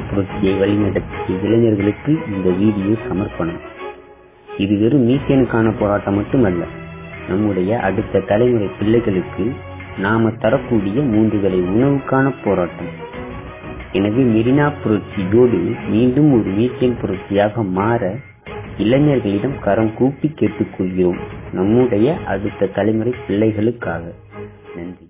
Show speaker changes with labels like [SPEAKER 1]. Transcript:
[SPEAKER 1] புரட்சியை வழிநடத்திய இளைஞர்களுக்கு இந்த வீடியோ சமர்ப்பணம். இது வெறும் மீத்தேனுக்கான போராட்டம் மட்டுமல்ல, நம்முடைய அடுத்த தலைமுறை பிள்ளைகளுக்கு நாம தரக்கூடிய 3 வேளை உணவுக்கான போராட்டம். எனவே மெரினா புரட்சியோடு மீண்டும் ஒரு மீத்தேன் புரட்சியாக மாற இளைஞர்களிடம் கரம் கூப்பி கேட்டுக்கொள்கிறோம், நம்முடைய அடுத்த தலைமுறை பிள்ளைகளுக்காக. நன்றி.